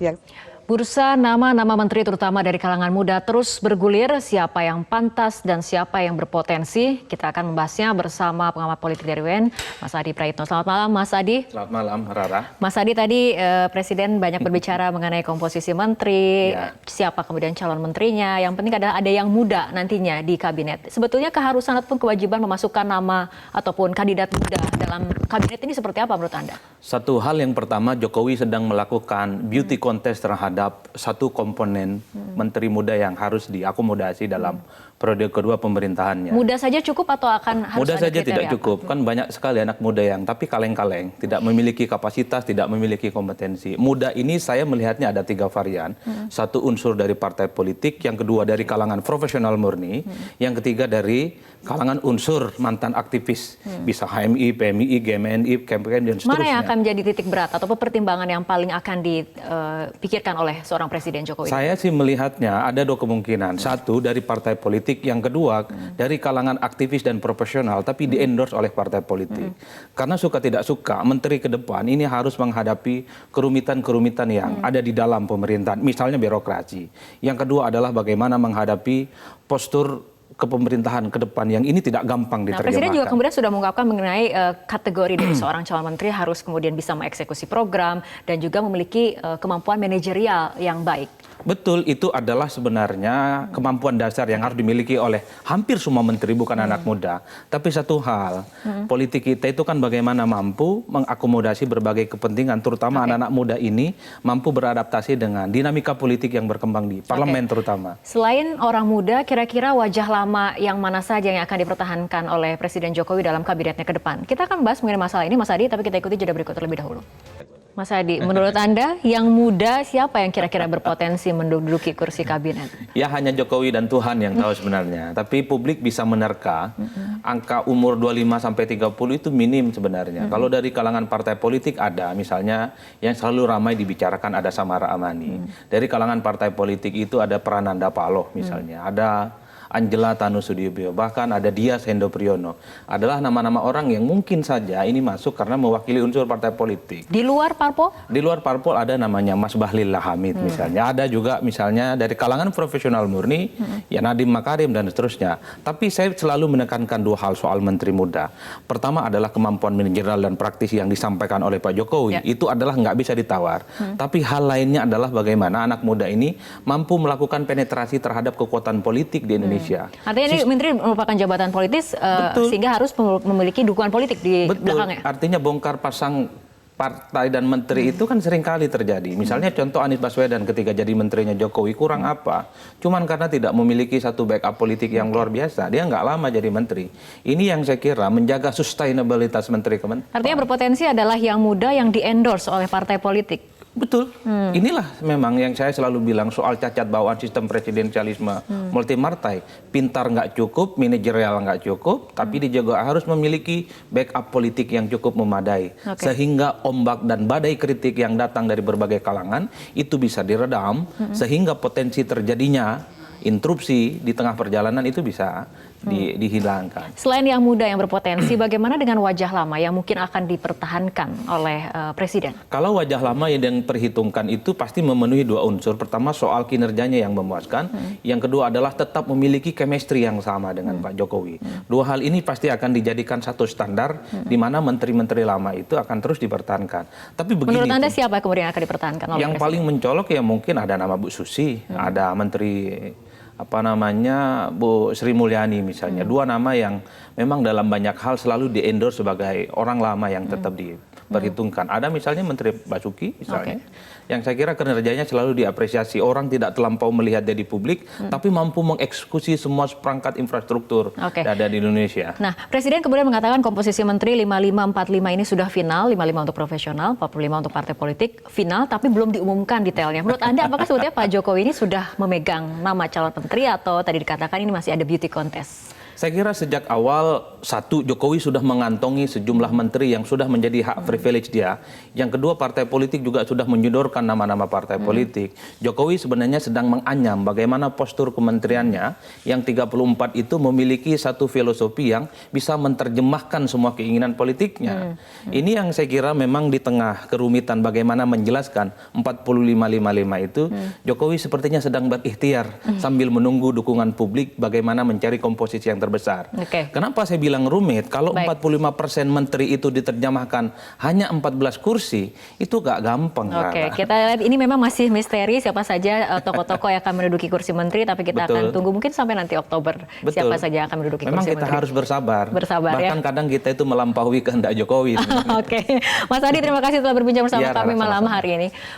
yang Bursa nama-nama menteri terutama dari kalangan muda terus bergulir, siapa yang pantas dan siapa yang berpotensi. Kita akan membahasnya bersama pengamat politik dari UIN, Mas Adi Praitno. Selamat malam Mas Adi. Selamat malam Rara. Mas Adi, tadi Presiden banyak berbicara mengenai komposisi menteri, Ya. siapa kemudian calon menterinya. Yang penting adalah ada yang muda nantinya di kabinet. Sebetulnya keharusan ataupun kewajiban memasukkan nama ataupun kandidat muda dalam kabinet ini seperti apa menurut Anda? Satu hal yang pertama, Jokowi sedang melakukan beauty contest terhadap satu komponen menteri muda yang harus diakomodasi dalam periode kedua pemerintahannya. Muda saja cukup atau harus Muda ada saja kriteria tidak apa? cukup, kan banyak sekali anak muda yang tapi kaleng-kaleng, tidak memiliki kapasitas, tidak memiliki kompetensi. Muda ini saya melihatnya ada 3 varian. Satu unsur dari partai politik, yang kedua dari kalangan profesional murni, yang ketiga dari kalangan unsur mantan aktivis, bisa HMI, PMI, GMNI, KMPN dan seterusnya. Mana yang akan menjadi titik berat atau pertimbangan yang paling akan dipikirkan oleh seorang Presiden Jokowi? Saya sih melihatnya ada 2 kemungkinan. Satu dari partai politik, yang kedua dari kalangan aktivis dan profesional tapi di-endorse oleh partai politik. Karena suka tidak suka, menteri ke depan ini harus menghadapi kerumitan-kerumitan yang ada di dalam pemerintahan, misalnya birokrasi. Yang kedua adalah bagaimana menghadapi postur kepemerintahan ke depan yang ini tidak gampang Nah, diterjemahkan. Presiden juga kemudian sudah mengungkapkan mengenai kategori dari seorang calon menteri harus kemudian bisa mengeksekusi program dan juga memiliki kemampuan manajerial yang baik. Betul, itu adalah sebenarnya kemampuan dasar yang harus dimiliki oleh hampir semua menteri, bukan anak muda. Tapi satu hal, politik kita itu kan bagaimana mampu mengakomodasi berbagai kepentingan, terutama anak-anak muda ini mampu beradaptasi dengan dinamika politik yang berkembang di parlemen terutama. Selain orang muda, kira-kira wajah lama yang mana saja yang akan dipertahankan oleh Presiden Jokowi dalam kabinetnya ke depan? Kita akan bahas mengenai masalah ini, Mas Adi, tapi kita ikuti jeda berikut terlebih dahulu. Mas Adi, menurut Anda yang muda siapa yang kira-kira berpotensi menduduki kursi kabinet? Ya hanya Jokowi dan Tuhan yang tahu sebenarnya. Tapi publik bisa menerka angka umur 25 sampai 30 itu minim sebenarnya. Kalau dari kalangan partai politik ada, misalnya yang selalu ramai dibicarakan ada Samara Amani. Dari kalangan partai politik itu ada Prananda Paloh misalnya, ada Angela Tanusudibio, bahkan ada Dias Hendro Priyono. Adalah nama-nama orang yang mungkin saja ini masuk karena mewakili unsur partai politik. Di luar parpol? Di luar parpol ada namanya Mas Bahlil Lahamid misalnya. Ada juga misalnya dari kalangan profesional murni, ya Nadiem Makarim dan seterusnya. Tapi saya selalu menekankan 2 hal soal menteri muda. Pertama adalah kemampuan manajerial dan praktisi yang disampaikan oleh Pak Jokowi. Ya. Itu adalah nggak bisa ditawar. Tapi hal lainnya adalah bagaimana anak muda ini mampu melakukan penetrasi terhadap kekuatan politik di Indonesia. Artinya ini menteri merupakan jabatan politis sehingga harus memiliki dukungan politik di belakangnya. Artinya bongkar pasang partai dan menteri itu kan seringkali terjadi. Misalnya contoh Anies Baswedan ketika jadi menterinya Jokowi kurang apa? Cuman karena tidak memiliki satu backup politik yang luar biasa, dia nggak lama jadi menteri. Ini yang saya kira menjaga sustainabilitas menteri kementerian. Artinya berpotensi adalah yang muda yang di-endorse oleh partai politik. Betul. Inilah memang yang saya selalu bilang soal cacat bawaan sistem presidensialisme multipartai. Pintar nggak cukup, manajerial nggak cukup, tapi dia juga harus memiliki backup politik yang cukup memadai. Sehingga ombak dan badai kritik yang datang dari berbagai kalangan itu bisa diredam, sehingga potensi terjadinya interupsi di tengah perjalanan itu bisa dihilangkan. Selain yang muda yang berpotensi, bagaimana dengan wajah lama yang mungkin akan dipertahankan oleh Presiden? Kalau wajah lama yang diperhitungkan itu pasti memenuhi 2 unsur. Pertama soal kinerjanya yang memuaskan. Yang kedua adalah tetap memiliki chemistry yang sama dengan Pak Jokowi. 2 hal ini pasti akan dijadikan satu standar di mana menteri-menteri lama itu akan terus dipertahankan. Tapi begini, menurut Anda siapa kemudian yang akan dipertahankan oleh yang Presiden? paling mencolok ya mungkin ada nama Bu Susi, ada Menteri Bu Sri Mulyani misalnya. 2 nama yang memang dalam banyak hal selalu di-endorse sebagai orang lama yang tetap diperhitungkan. Ada misalnya Menteri Basuki misalnya, yang saya kira kinerjanya selalu diapresiasi. Orang tidak terlampau melihat dia di publik, tapi mampu mengeksekusi semua perangkat infrastruktur yang ada di Indonesia. Nah, Presiden kemudian mengatakan komposisi menteri 5545 ini sudah final, 55 untuk profesional, 45 untuk partai politik, final tapi belum diumumkan detailnya. Menurut Anda apakah sebetulnya Pak Jokowi ini sudah memegang nama calon menteri atau tadi dikatakan ini masih ada beauty contest? Saya kira sejak awal, satu, Jokowi sudah mengantongi sejumlah menteri yang sudah menjadi hak privilege dia. Yang kedua, partai politik juga sudah menyodorkan nama-nama partai politik. Jokowi sebenarnya sedang menganyam bagaimana postur kementeriannya yang 34 itu memiliki satu filosofi yang bisa menerjemahkan semua keinginan politiknya. Ini yang saya kira memang di tengah kerumitan bagaimana menjelaskan 45-55 itu, Jokowi sepertinya sedang berikhtiar sambil menunggu dukungan publik bagaimana mencari komposisi yang terbesar. Kenapa saya bilang rumit? Kalau 45% menteri itu diterjemahkan hanya 14 kursi, itu gak gampang. Kita lihat ini memang masih misteri siapa saja tokoh-tokoh yang akan menduduki kursi menteri, tapi kita akan tunggu mungkin sampai nanti Oktober siapa saja yang akan menduduki memang kursi kita menteri. harus bersabar. Bahkan ya. kadang kita itu melampaui kehendak Jokowi. Mas Adi, terima kasih telah berbincang bersama kami malam hari ini.